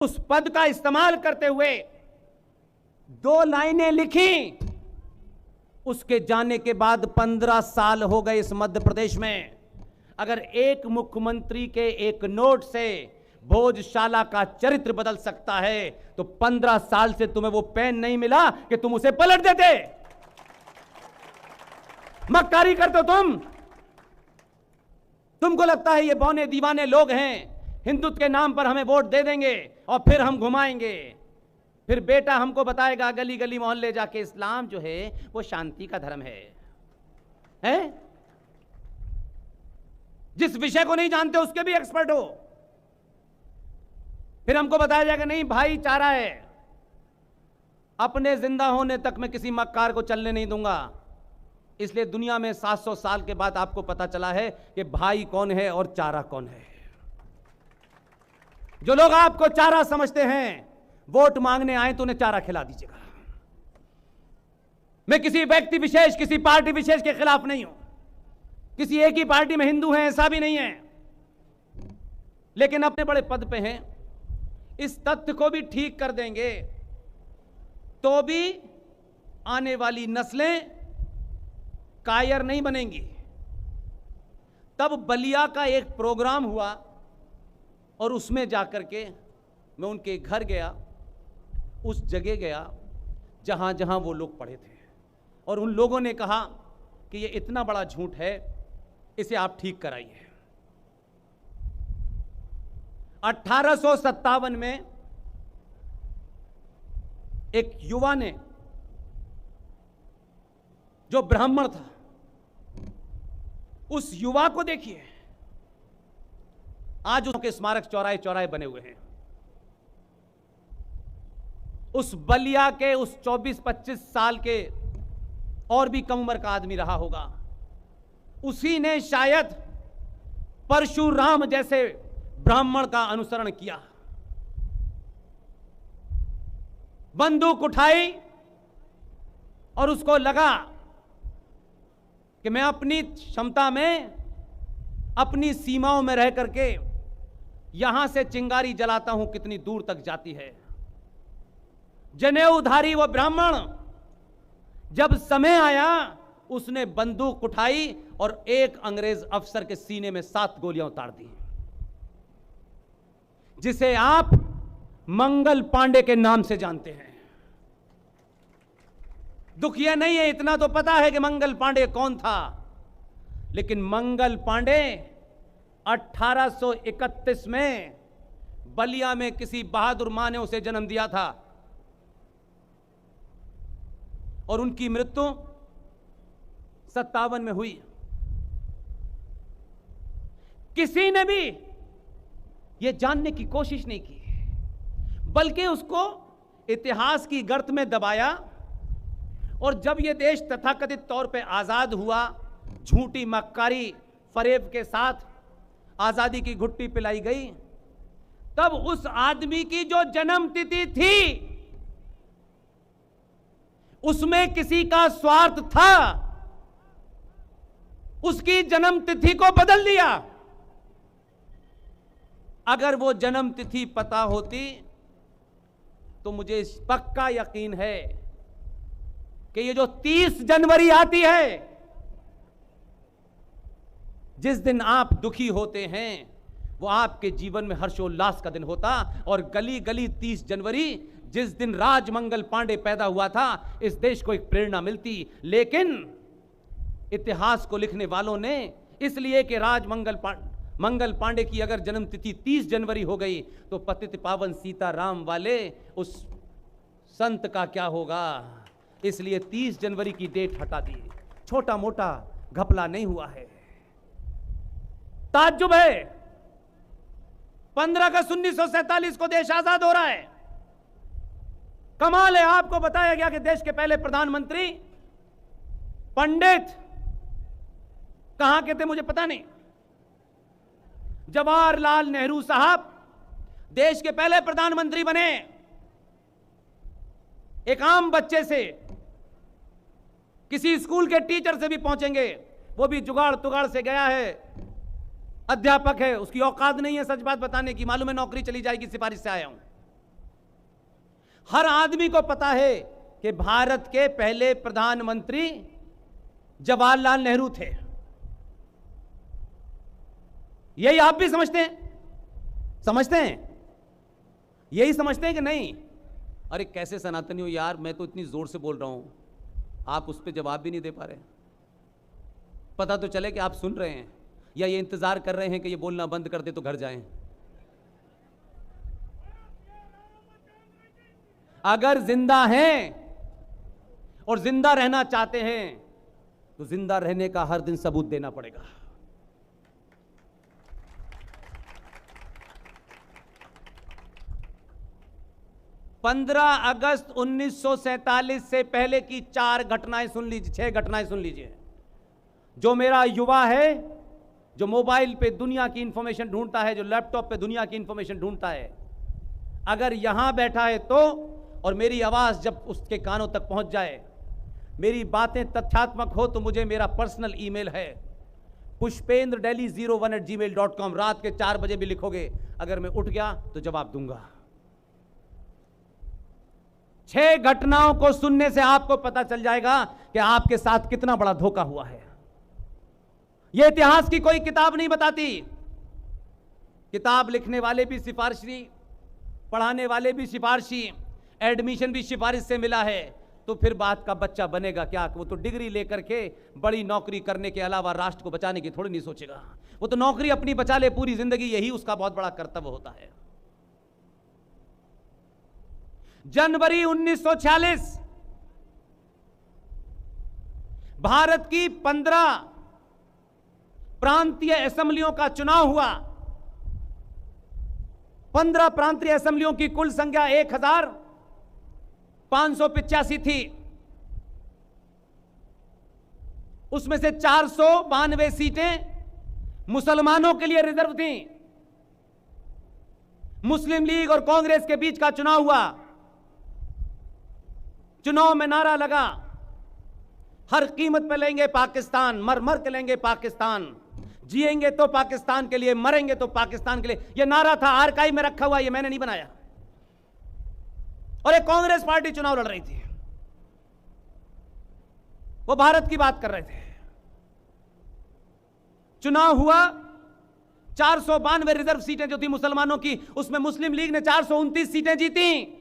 उस पद का इस्तेमाल करते हुए 2 लाइनें लिखी। उसके जाने के बाद 15 साल हो गए इस मध्य प्रदेश में। अगर एक मुख्यमंत्री के एक नोट से भोजशाला का चरित्र बदल सकता है, तो 15 साल से तुम्हें वो पेन नहीं मिला कि तुम उसे पलट देते। मक्कारी करते हो तुमको लगता है ये बौने दीवाने लोग हैं, हिंदुत्व के नाम पर हमें वोट दे देंगे और फिर हम घुमाएंगे। फिर बेटा हमको बताएगा गली गली मोहल्ले जाके इस्लाम जो है वो शांति का धर्म है? जिस विषय को नहीं जानते उसके भी एक्सपर्ट हो। फिर हमको बताया जाएगा नहीं भाईचारा है। अपने जिंदा होने तक मैं किसी मक्कार को चलने नहीं दूंगा। इसलिए दुनिया में 700 साल के बाद आपको पता चला है कि भाई कौन है और चारा कौन है। जो लोग आपको चारा समझते हैं, वोट मांगने आए तो उन्हें चारा खिला दीजिएगा। मैं किसी व्यक्ति विशेष, किसी पार्टी विशेष के खिलाफ नहीं हूं। किसी एक ही पार्टी में हिंदू हैं ऐसा भी नहीं है, लेकिन अपने बड़े पद पे हैं। इस तथ्य को भी ठीक कर देंगे तो भी आने वाली नस्लें कायर नहीं बनेंगी। तब बलिया का एक प्रोग्राम हुआ और उसमें जाकर के मैं उनके घर गया, उस जगह गया जहां जहां वो लोग पड़े थे, और उन लोगों ने कहा कि ये इतना बड़ा झूठ है, इसे आप ठीक कराइए। 1857 में एक युवा ने, जो ब्राह्मण था, उस युवा को देखिए, आज उसके स्मारक चौराहे चौराहे बने हुए हैं। उस बलिया के उस 24-25 साल के और भी कम उम्र का आदमी रहा होगा, उसी ने शायद परशुराम जैसे ब्राह्मण का अनुसरण किया। बंदूक उठाई और उसको लगा कि मैं अपनी क्षमता में, अपनी सीमाओं में रह करके यहां से चिंगारी जलाता हूं, कितनी दूर तक जाती है। जनेऊधारी वो ब्राह्मण, जब समय आया उसने बंदूक उठाई और एक अंग्रेज अफसर के सीने में 7 गोलियां उतार दी, जिसे आप मंगल पांडे के नाम से जानते हैं। दुख यह नहीं है, इतना तो पता है कि मंगल पांडे कौन था, लेकिन मंगल पांडे 1831 में बलिया में किसी बहादुर मां ने उसे जन्म दिया था और उनकी मृत्यु 57 में हुई। किसी ने भी यह जानने की कोशिश नहीं की, बल्कि उसको इतिहास की गर्त में दबाया। और जब यह देश तथाकथित तौर पे आजाद हुआ, झूठी मक्कारी फरेब के साथ आजादी की घुट्टी पिलाई गई, तब उस आदमी की जो जन्म तिथि थी उसमें किसी का स्वार्थ था, उसकी जन्म तिथि को बदल दिया। अगर वो जन्म तिथि पता होती तो मुझे पक्का यकीन है कि ये जो 30 जनवरी आती है, जिस दिन आप दुखी होते हैं, वो आपके जीवन में हर्षोल्लास का दिन होता। और गली गली 30 जनवरी, जिस दिन राजमंगल पांडे पैदा हुआ था, इस देश को एक प्रेरणा मिलती। लेकिन इतिहास को लिखने वालों ने इसलिए कि मंगल पांडे की अगर जन्मतिथि 30 जनवरी हो गई तो पतित पावन सीताराम वाले उस संत का क्या होगा, इसलिए 30 जनवरी की डेट हटा दी। छोटा मोटा घपला नहीं हुआ है। ताज्जुब है, 15 अगस्त 1947 को देश आजाद हो रहा है। कमाल है, आपको बताया गया कि देश के पहले प्रधानमंत्री पंडित कहां के थे मुझे पता नहीं, जवाहरलाल नेहरू साहब देश के पहले प्रधानमंत्री बने। एक आम बच्चे से, किसी स्कूल के टीचर से भी पहुंचेंगे, वो भी जुगाड़ तुगाड़ से गया है, अध्यापक है, उसकी औकात नहीं है सच बात बताने की, मालूम है नौकरी चली जाएगी, सिफारिश से आया हूं। हर आदमी को पता है कि भारत के पहले प्रधानमंत्री जवाहरलाल नेहरू थे। यही आप भी समझते हैं? समझते हैं? यही समझते हैं कि नहीं? अरे कैसे सनातनी हो यार, मैं तो इतनी जोर से बोल रहा हूं, आप उस पर जवाब भी नहीं दे पा रहे। पता तो चले कि आप सुन रहे हैं, या ये इंतजार कर रहे हैं कि ये बोलना बंद कर दे तो घर जाएं। अगर जिंदा हैं और जिंदा रहना चाहते हैं तो जिंदा रहने का हर दिन सबूत देना पड़ेगा। पंद्रह अगस्त 1947 से पहले की 4 घटनाएं सुन लीजिए, 6 घटनाएं सुन लीजिए। जो मेरा युवा है, जो मोबाइल पे दुनिया की इंफॉर्मेशन ढूंढता है, जो लैपटॉप पे दुनिया की इंफॉर्मेशन ढूंढता है, अगर यहां बैठा है तो, और मेरी आवाज जब उसके कानों तक पहुंच जाए, मेरी बातें तथ्यात्मक हो, तो मुझे मेरा पर्सनल ईमेल है pushpendradelhi01@gmail.com। रात के 4 बजे भी लिखोगे, अगर मैं उठ गया तो जवाब दूंगा। 6 घटनाओं को सुनने से आपको पता चल जाएगा कि आपके साथ कितना बड़ा धोखा हुआ है। यह इतिहास की कोई किताब नहीं बताती। किताब लिखने वाले भी सिफारिशी, पढ़ाने वाले भी सिफारिशी, एडमिशन भी सिफारिश से मिला है, तो फिर बात का बच्चा बनेगा क्या? वो तो डिग्री लेकर के बड़ी नौकरी करने के अलावा राष्ट्र को बचाने की थोड़ी नहीं सोचेगा। वो तो नौकरी अपनी बचा ले पूरी जिंदगी, यही उसका बहुत बड़ा कर्तव्य होता है। जनवरी 1946 भारत की 15 प्रांतीय असेंबलियों का चुनाव हुआ। 15 प्रांतीय असेंबलियों की कुल संख्या 1585 थी। उसमें से 492 सीटें मुसलमानों के लिए रिजर्व थीं। मुस्लिम लीग और कांग्रेस के बीच का चुनाव हुआ। चुनाव में नारा लगा, हर कीमत पे लेंगे पाकिस्तान, मर मर के लेंगे पाकिस्तान, जिएंगे तो पाकिस्तान के लिए, मरेंगे तो पाकिस्तान के लिए। यह नारा था, आर्काइव में रखा हुआ, यह मैंने नहीं बनाया। और एक कांग्रेस पार्टी चुनाव लड़ रही थी, वो भारत की बात कर रहे थे। चुनाव हुआ, 492 रिजर्व सीटें जो थी मुसलमानों की, उसमें मुस्लिम लीग ने 429 सीटें जीती।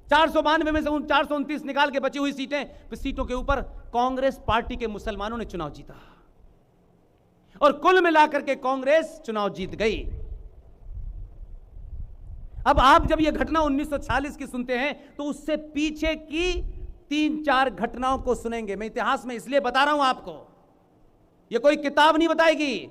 492 में से 429 निकाल के बची हुई सीटों के ऊपर कांग्रेस पार्टी के मुसलमानों ने चुनाव जीता, और कुल मिलाकर के कांग्रेस चुनाव जीत गई। अब आप जब यह घटना 1946 की सुनते हैं, तो उससे पीछे की 3-4 घटनाओं को सुनेंगे। मैं इतिहास में इसलिए बता रहा हूं आपको, यह कोई किताब नहीं बताएगी।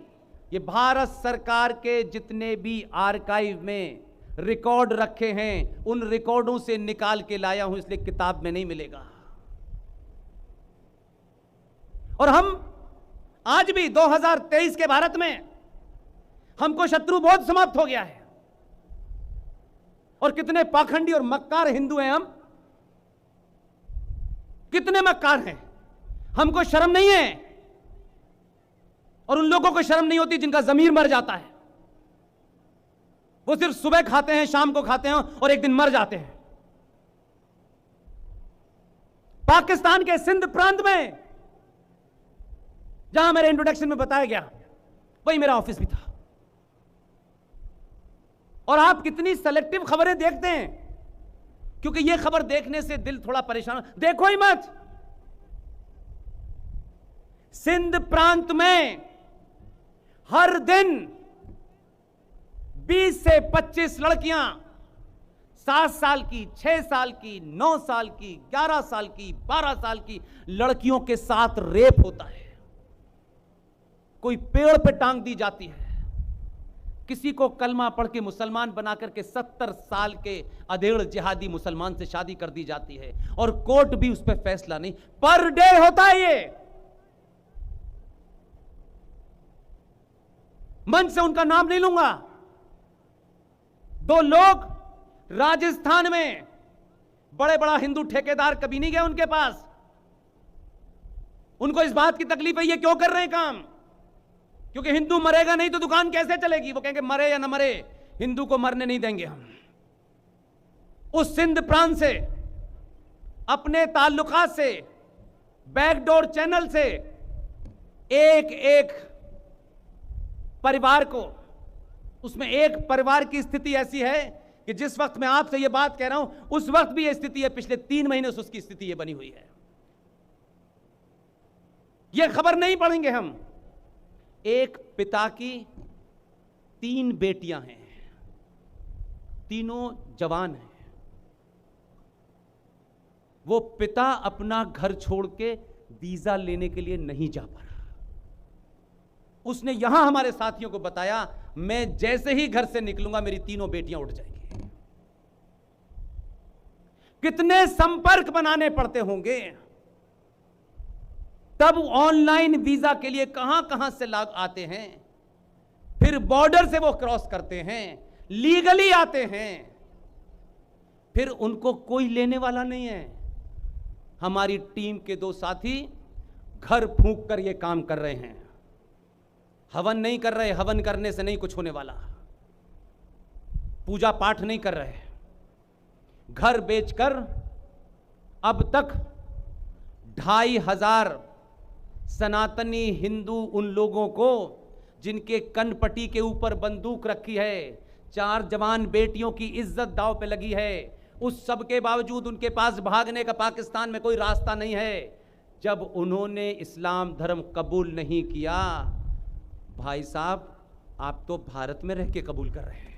यह भारत सरकार के जितने भी आर्काइव में रिकॉर्ड रखे हैं, उन रिकॉर्डों से निकाल के लाया हूं, इसलिए किताब में नहीं मिलेगा। और हम आज भी 2023 के भारत में हमको शत्रु बहुत समाप्त हो गया है। और कितने पाखंडी और मक्कार हिंदू हैं हम, कितने मक्कार हैं, हमको शर्म नहीं है। और उन लोगों को शर्म नहीं होती जिनका जमीर मर जाता है। वो सिर्फ सुबह खाते हैं, शाम को खाते हैं, और एक दिन मर जाते हैं। पाकिस्तान के सिंध प्रांत में, जहां मेरे इंट्रोडक्शन में बताया गया, वही मेरा ऑफिस भी था। और आप कितनी सेलेक्टिव खबरें देखते हैं, क्योंकि यह खबर देखने से दिल थोड़ा परेशान, देखो ही मत। सिंध प्रांत में हर दिन 20 से 25 लड़कियां 7 साल की, 6 साल की, 9 साल की, 11 साल की, 12 साल की लड़कियों के साथ रेप होता है। कोई पेड़ पे टांग दी जाती है, किसी को कलमा पढ़ के मुसलमान बनाकर के 70 साल के अधेड़ जिहादी मुसलमान से शादी कर दी जाती है, और कोर्ट भी उस पर फैसला नहीं। पर डे होता है ये। मंच से उनका नाम नहीं लूंगा। 2 लोग राजस्थान में, बड़े बड़ा हिंदू ठेकेदार, कभी नहीं गए उनके पास। उनको इस बात की तकलीफ है ये क्यों कर रहे हैं काम, क्योंकि हिंदू मरेगा नहीं तो दुकान कैसे चलेगी। वो कहेंगे मरे या ना मरे, हिंदू को मरने नहीं देंगे हम। उस सिंध प्रांत से, अपने ताल्लुकात से, बैकडोर चैनल से एक एक परिवार को, उसमें एक परिवार की स्थिति ऐसी है कि जिस वक्त मैं आपसे यह बात कह रहा हूं उस वक्त भी यह स्थिति है, पिछले 3 महीने से उसकी स्थिति यह बनी हुई है। यह खबर नहीं पढ़ेंगे हम। एक पिता की 3 बेटियां हैं, तीनों जवान हैं। वो पिता अपना घर छोड़ के वीजा लेने के लिए नहीं जा पा रहा। उसने यहां हमारे साथियों को बताया, मैं जैसे ही घर से निकलूंगा मेरी तीनों बेटियां उठ जाएंगी। कितने संपर्क बनाने पड़ते होंगे, तब ऑनलाइन वीजा के लिए कहां कहां से लोग आते हैं, फिर बॉर्डर से वो क्रॉस करते हैं, लीगली आते हैं, फिर उनको कोई लेने वाला नहीं है। हमारी टीम के 2 साथी घर फूंक कर ये काम कर रहे हैं। हवन नहीं कर रहे, हवन करने से नहीं कुछ होने वाला। पूजा पाठ नहीं कर रहे, घर बेचकर अब तक 2500 सनातनी हिंदू उन लोगों को जिनके कनपट्टी के ऊपर बंदूक रखी है, 4 जवान बेटियों की इज्जत दांव पे लगी है, उस सब के बावजूद उनके पास भागने का पाकिस्तान में कोई रास्ता नहीं है। जब उन्होंने इस्लाम धर्म कबूल नहीं किया, भाई साहब आप तो भारत में रह के कबूल कर रहे हैं।